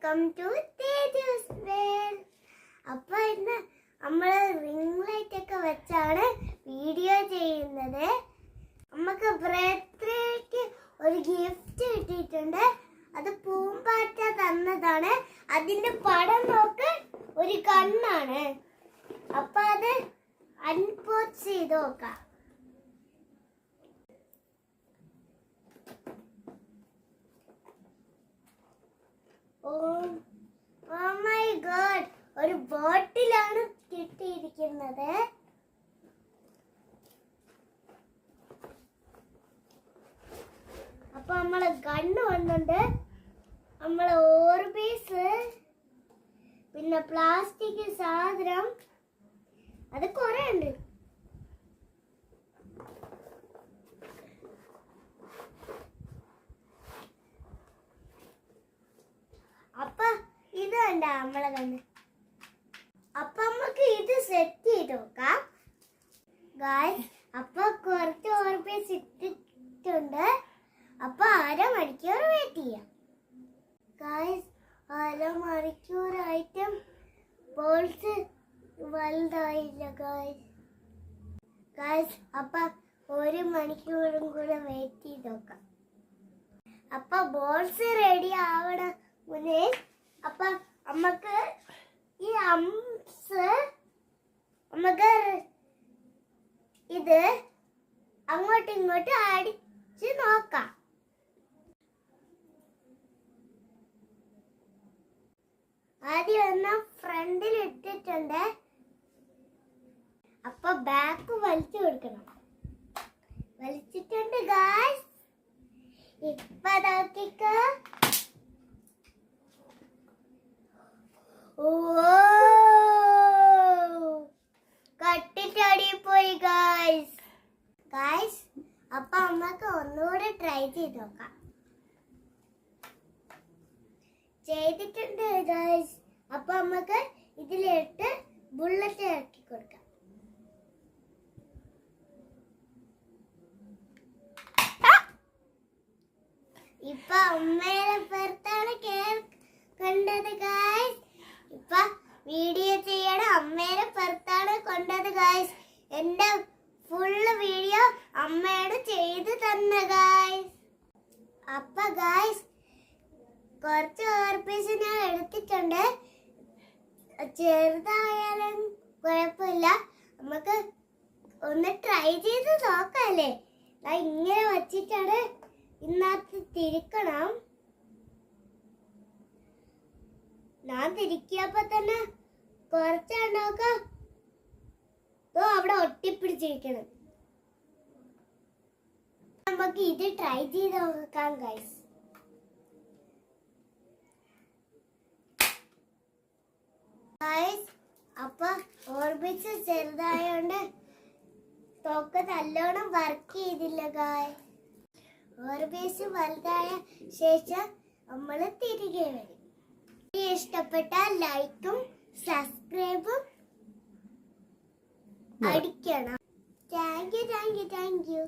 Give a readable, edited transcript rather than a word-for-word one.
Welcome to Tejas world. അപ്പോൾ ഇന്ന് നമ്മൾ റിംഗ് ലൈറ്റ് ഒക്കെ വെച്ചാണ് വീഡിയോ ചെയ്യുന്നത്. നമുക്ക് ബർത്ത്ഡേക്ക് ഒരു ഗിഫ്റ്റ് കിട്ടിയിട്ടുണ്ട്. അത് പൂമ്പാറ്റ തന്നതാണ്. അതിന്റെ പടം നോക്ക്, ഒരു കണ്ണാണ്. അപ്പൊ അത് അൺബോക്സ് ചെയ്ത് നോക്കാം. Oh my god, ഒരു ബോട്ടിലാണ് കിട്ടിയിരിക്കുന്നത്. അപ്പൊ നമ്മളെ ഗണ്ണ് വന്നുണ്ട്, നമ്മളെ ഓർബീസ്, പിന്നെ പ്ലാസ്റ്റിക് സാധനം, അത് കുറെ ഉണ്ട്. അപ്പൊ ഇത് കണ്ട നമ്മളെ കണ്ണ്. അപ്പൊ നമുക്ക് ഇത് സെറ്റ് ചെയ്ത് നോക്കാം ഗായ്സ്. അപ്പൊ കുറച്ച് ഓർബീസ് ഇട്ടിട്ടുണ്ട്. അപ്പൊ അരമണിക്കൂർ വെയിറ്റ് ചെയ്യാം ഗായ്സ്. അരമണിക്കൂറായിട്ടും ബോൾസ് വലുതായില്ല ഗായ്സ്. അപ്പൊ ഒരു മണിക്കൂറും കൂടെ വെയിറ്റ് ചെയ്ത് നോക്കാം. അപ്പൊ ബോൾസ് റെഡി ആവണം മുന്നേ. അപ്പൊ നമുക്ക് ഈ അംസ് നമുക്ക് ഇത് അങ്ങോട്ടും ഇങ്ങോട്ടും അടിച്ച് നോക്കാം. ആദ്യം ഒന്നും ഫ്രണ്ടിൽ ഇട്ടിട്ടുണ്ട്. അപ്പൊ ബാക്ക് വലിച്ചു കൊടുക്കണം. വലിച്ചിട്ടുണ്ട് ഗായ്സ്. ഇപ്പൊ നോക്കിക്കോ. കട്ടിട്ടടി പോയി ഗായ്സ്. അപ്പൊ നമുക്ക് ഒന്നുകൂടെ ട്രൈ ചെയ്ത് നോക്കാം. ചെയ്തിട്ടുണ്ട് ഗായ്സ്. അപ്പൊ നമുക്ക് ഇതിലിട്ട് ബുള്ളറ്റ് ഇറക്കി കൊടുക്കാം. ഇപ്പൊ അമ്മയുടെ പുറത്താണ് കണ്ടത് ഗായ്സ്. ഇപ്പൊ വീഡിയോ ചെയ്യണം അമ്മയുടെ പുറത്താണ് കൊണ്ടത് ഗായ്സ്. എന്റെ ഫുള്ള് വീഡിയോ അമ്മയോട് ചെയ്ത് തന്ന ഗായ്സ്. അപ്പൊ ഗായ്സ് കുറച്ച് ഓർപ്പീസ് ഞാൻ എടുത്തിട്ടുണ്ട്. ചെറുതായാലും കുഴപ്പമില്ല. നമുക്ക് ഒന്ന് ട്രൈ ചെയ്ത് നോക്കാല്ലേ. ഇങ്ങനെ വച്ചിട്ടാണ് ഇന്നത്തെ തിരിക്കണം. ഞാൻ തിരിക്കിയപ്പോ തന്നെ കുറച്ചുണ്ടാക്കാം. അവിടെ ഒട്ടിപ്പിടിച്ചിരിക്കണം. നമുക്ക് ഇത് ട്രൈ ചെയ്ത് നോക്കാം ഗൈസ്. അപ്പൊ ഓർബിറ്റ്സ് ചെറുതായോണ്ട് തോക്ക് നല്ലോണം വർക്ക് ചെയ്തില്ല ഗായ്സ്. ഓർബിറ്റ്സ് വലുതായ ശേഷം നമ്മൾ തിരികെ വരും. ഇഷ്ടപ്പെട്ടാൽ ലൈക്കും സബ്സ്ക്രൈബും അടിക്കണം. Thank you.